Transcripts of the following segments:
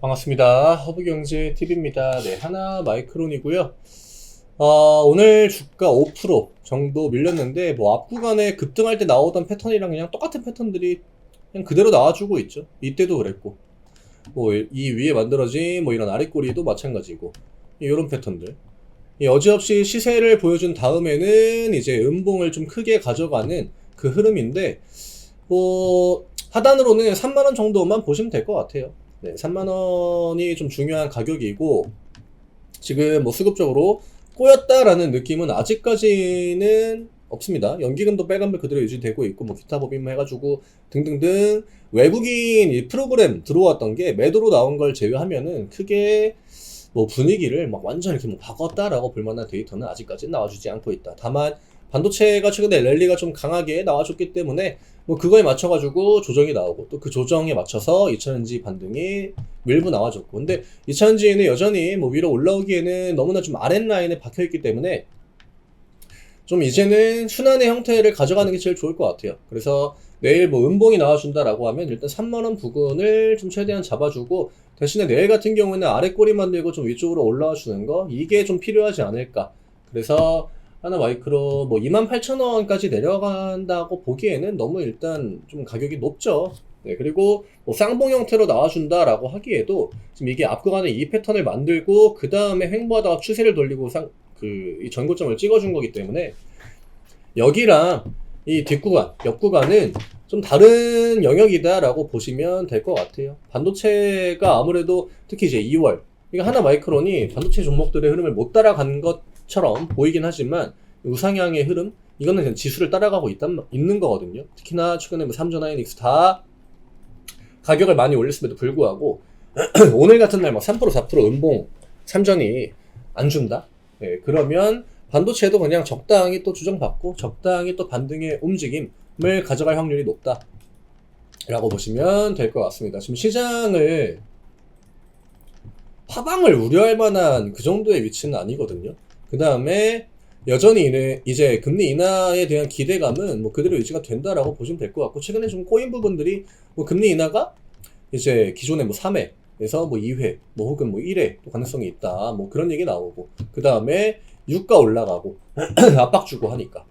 반갑습니다. 허브경제TV입니다. 네, 하나마이크론이고요. 오늘 주가 5% 정도 밀렸는데, 뭐, 앞 구간에 급등할 때 나오던 패턴이랑 그냥 똑같은 패턴들이 그냥 그대로 나와주고 있죠. 이때도 그랬고, 뭐, 이 위에 만들어진 뭐 이런 아랫꼬리도 마찬가지고, 이런 패턴들. 여지없이 시세를 보여준 다음에는 이제 음봉을 좀 크게 가져가는 그 흐름인데, 뭐, 하단으로는 3만원 정도만 보시면 될 것 같아요. 네, 3만원이 좀 중요한 가격이고, 지금 뭐 수급적으로 꼬였다라는 느낌은 아직까지는 없습니다. 연기금도 빨간불 그대로 유지되고 있고, 뭐 기타 법인 해가지고 등등등 외국인 이 프로그램 들어왔던 게 매도로 나온 걸 제외하면은 크게 뭐 분위기를 막 완전 이렇게 뭐 바꿨다라고 볼 만한 데이터는 아직까지 나와주지 않고 있다. 다만 반도체가 최근에 랠리가 좀 강하게 나와줬기 때문에 뭐 그거에 맞춰가지고 조정이 나오고, 또 그 조정에 맞춰서 2차전지 반등이 일부 나와줬고, 근데 2차전지는 여전히 뭐 위로 올라오기에는 너무나 좀 아랫라인에 박혀있기 때문에 좀 이제는 순환의 형태를 가져가는 게 제일 좋을 것 같아요. 그래서 내일 뭐 음봉이 나와준다라고 하면 일단 3만원 부근을 좀 최대한 잡아주고, 대신에 내일 같은 경우에는 아래 꼬리 만들고 좀 위쪽으로 올라와 주는 거, 이게 좀 필요하지 않을까. 그래서 하나 마이크로 뭐 28,000원까지 내려간다고 보기에는 너무 일단 좀 가격이 높죠. 네, 그리고 뭐 쌍봉 형태로 나와준다라고 하기에도 지금 이게 앞구간에 이 패턴을 만들고 그 다음에 횡보하다가 추세를 돌리고 이 전고점을 찍어준 거기 때문에 여기랑 이 뒷구간, 옆구간은 좀 다른 영역이다라고 보시면 될 것 같아요. 반도체가 아무래도 특히 이제 2월, 그러니까 하나 마이크론이 반도체 종목들의 흐름을 못 따라간 것처럼 보이긴 하지만 우상향의 흐름, 이거는 그냥 지수를 따라가고 있는 거거든요. 특히나 최근에 뭐 삼전, 하이닉스 다 가격을 많이 올렸음에도 불구하고 오늘 같은 날 막 3%, 4% 음봉 삼전이 안 준다? 네, 그러면 반도체도 그냥 적당히 또 조정받고 적당히 또 반등의 움직임을 가져갈 확률이 높다 라고 보시면 될 것 같습니다. 지금 시장을 하방을 우려할 만한 그 정도의 위치는 아니거든요. 그 다음에 여전히 이제 금리 인하에 대한 기대감은 뭐 그대로 유지가 된다라고 보시면 될 것 같고, 최근에 좀 꼬인 부분들이 뭐 금리 인하가 이제 기존에 뭐 3회에서 뭐 2회 뭐 혹은 뭐 1회 또 가능성이 있다, 뭐 그런 얘기 나오고, 그 다음에 유가 올라가고 압박 주고 하니까,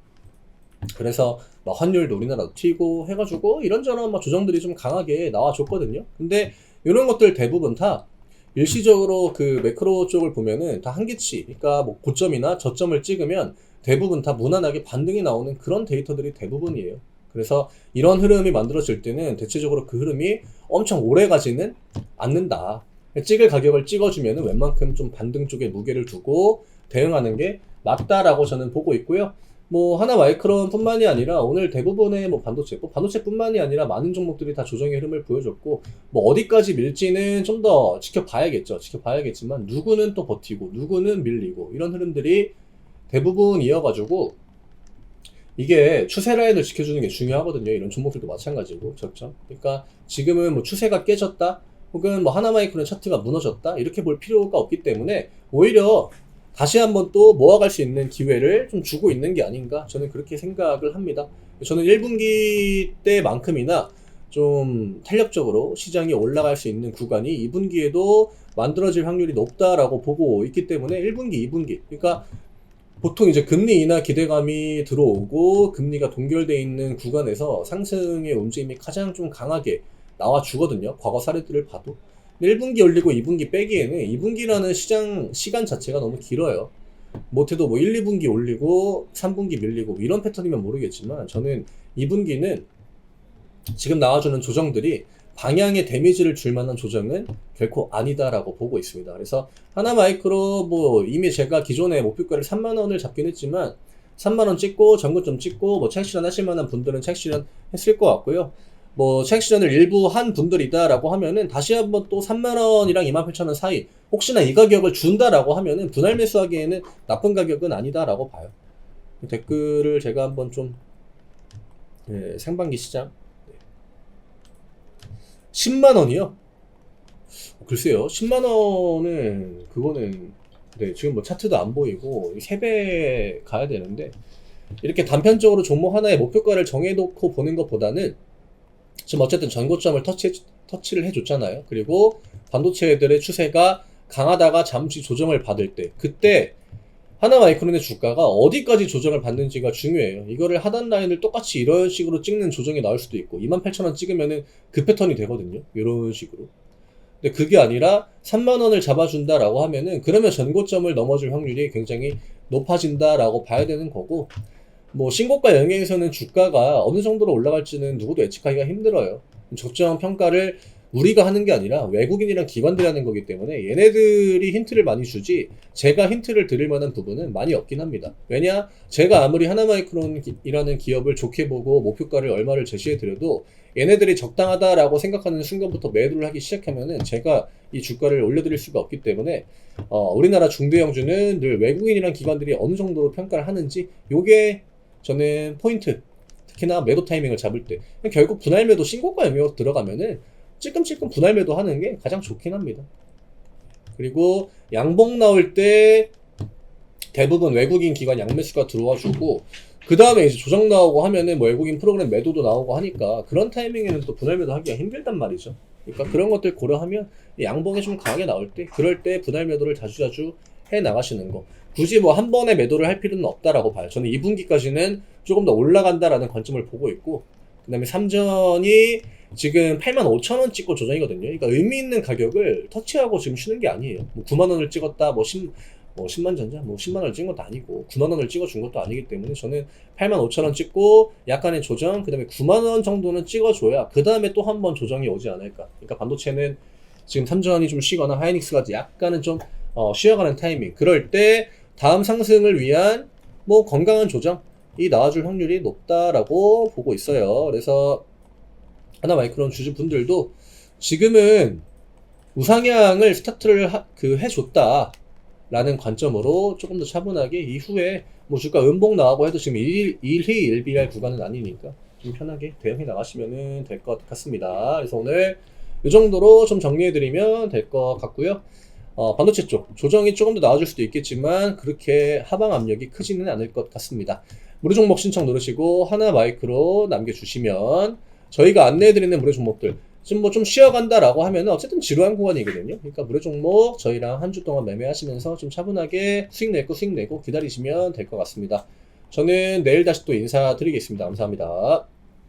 그래서 막 환율도 우리나라도 튀고 해가지고 이런저런 막 조정들이 좀 강하게 나와줬거든요. 근데 이런 것들 대부분 다 일시적으로 그 매크로 쪽을 보면은 다 한계치, 그러니까 뭐 고점이나 저점을 찍으면 대부분 다 무난하게 반등이 나오는 그런 데이터들이 대부분이에요. 그래서 이런 흐름이 만들어질 때는 대체적으로 그 흐름이 엄청 오래 가지는 않는다. 찍을 가격을 찍어주면은 웬만큼 좀 반등 쪽에 무게를 두고 대응하는 게 맞다라고 저는 보고 있고요. 뭐 하나 마이크론 뿐만이 아니라 오늘 대부분의 뭐 반도체뿐만이 아니라 많은 종목들이 다 조정의 흐름을 보여줬고, 뭐 어디까지 밀지는 좀 더 지켜봐야겠죠. 지켜봐야겠지만 누구는 또 버티고 누구는 밀리고 이런 흐름들이 대부분 이어가지고 이게 추세 라인을 지켜주는 게 중요하거든요. 이런 종목들도 마찬가지고, 그렇죠? 그러니까 지금은 뭐 추세가 깨졌다 혹은 뭐 하나마이크론 차트가 무너졌다 이렇게 볼 필요가 없기 때문에 오히려 다시 한번 또 모아갈 수 있는 기회를 좀 주고 있는 게 아닌가, 저는 그렇게 생각을 합니다. 저는 1분기 때만큼이나 좀 탄력적으로 시장이 올라갈 수 있는 구간이 2분기에도 만들어질 확률이 높다라고 보고 있기 때문에 1분기, 2분기, 그러니까 보통 이제 금리 인하 기대감이 들어오고 금리가 동결되어 있는 구간에서 상승의 움직임이 가장 좀 강하게 나와주거든요. 과거 사례들을 봐도. 1분기 올리고 2분기 빼기에는 2분기라는 시간 자체가 너무 길어요. 못해도 뭐 1, 2분기 올리고 3분기 밀리고 이런 패턴이면 모르겠지만, 저는 2분기는 지금 나와주는 조정들이 방향에 데미지를 줄 만한 조정은 결코 아니다라고 보고 있습니다. 그래서 하나마이크로 뭐 이미 제가 기존에 목표가를 3만원을 잡긴 했지만 3만원 찍고 전고점 찍고 뭐 차익 실현 하실 만한 분들은 차익 실현 했을 것 같고요. 뭐 차익 실현을 일부 한 분들이다라고 하면은 다시 한번 또 3만원이랑 28,000원 사이, 혹시나 이 가격을 준다라고 하면은 분할 매수하기에는 나쁜 가격은 아니다라고 봐요. 댓글을 제가 한번 좀 상반기 시장 10만원이요? 글쎄요, 10만원은 그거는 지금 뭐 차트도 안 보이고 3배 가야 되는데, 이렇게 단편적으로 종목 하나의 목표가를 정해놓고 보는 것보다는 지금 어쨌든 전고점을 터치를 해줬잖아요. 그리고 반도체들의 추세가 강하다가 잠시 조정을 받을 때, 그때 하나마이크론의 주가가 어디까지 조정을 받는지가 중요해요. 이거를 하단 라인을 똑같이 이런 식으로 찍는 조정이 나올 수도 있고 28,000원 찍으면은 그 패턴이 되거든요. 이런 식으로. 근데 그게 아니라 3만원을 잡아준다라고 하면은 그러면 전고점을 넘어줄 확률이 굉장히 높아진다라고 봐야 되는 거고, 뭐 신고가 영역에서는 주가가 어느 정도로 올라갈지는 누구도 예측하기가 힘들어요. 적정 평가를 우리가 하는 게 아니라 외국인이랑 기관들이 하는 거기 때문에 얘네들이 힌트를 많이 주지 제가 힌트를 드릴 만한 부분은 많이 없긴 합니다. 왜냐? 제가 아무리 하나마이크론이라는 기업을 좋게 보고 목표가를 얼마를 제시해 드려도 얘네들이 적당하다라고 생각하는 순간부터 매도를 하기 시작하면은 제가 이 주가를 올려드릴 수가 없기 때문에 우리나라 중대형주는 늘 외국인이랑 기관들이 어느 정도로 평가를 하는지 요게 저는 포인트, 특히나 매도 타이밍을 잡을 때 결국 분할 매도 신고가 영역 들어가면은 찔끔찔끔 분할 매도 하는 게 가장 좋긴 합니다. 그리고 양봉 나올 때 대부분 외국인 기관 양매수가 들어와 주고 그 다음에 이제 조정 나오고 하면은 뭐 외국인 프로그램 매도도 나오고 하니까 그런 타이밍에는 또 분할 매도 하기가 힘들단 말이죠. 그러니까 그런 것들 고려하면 양봉이 좀 강하게 나올 때 그럴 때 분할 매도를 자주자주 해 나가시는 거. 굳이 뭐 한 번에 매도를 할 필요는 없다라고 봐요. 저는 2분기까지는 조금 더 올라간다라는 관점을 보고 있고, 그 다음에 삼전이 지금 85,000원 찍고 조정이거든요. 그러니까 의미 있는 가격을 터치하고 지금 쉬는 게 아니에요. 뭐 9만원을 찍었다, 뭐 10만 전자, 뭐 10만원을 찍은 것도 아니고 9만원을 찍어준 것도 아니기 때문에 저는 85,000원 찍고 약간의 조정, 그 다음에 9만원 정도는 찍어줘야 그 다음에 또 한 번 조정이 오지 않을까. 그러니까 반도체는 지금 삼전이 좀 쉬거나 하이닉스가 약간은 좀 쉬어가는 타이밍, 그럴 때 다음 상승을 위한 뭐 건강한 조정이 나와줄 확률이 높다라고 보고 있어요. 그래서 하나마이크론 주주분들도 지금은 우상향을 스타트를 해줬다라는 관점으로 조금 더 차분하게 이후에 뭐 주가 음봉 나가고 해도 지금 일희일비할 구간은 아니니까 좀 편하게 대응해 나가시면 될 것 같습니다. 그래서 오늘 이 정도로 좀 정리해드리면 될 것 같고요. 반도체 쪽 조정이 조금 더 나아질 수도 있겠지만 그렇게 하방 압력이 크지는 않을 것 같습니다. 무료 종목 신청 누르시고 하나마이크로 남겨주시면 저희가 안내해드리는 무료 종목들 지금 뭐 좀 쉬어간다라고 하면 어쨌든 지루한 구간이거든요. 그러니까 무료 종목 저희랑 한 주 동안 매매하시면서 좀 차분하게 수익 내고 기다리시면 될 것 같습니다. 저는 내일 다시 또 인사드리겠습니다. 감사합니다.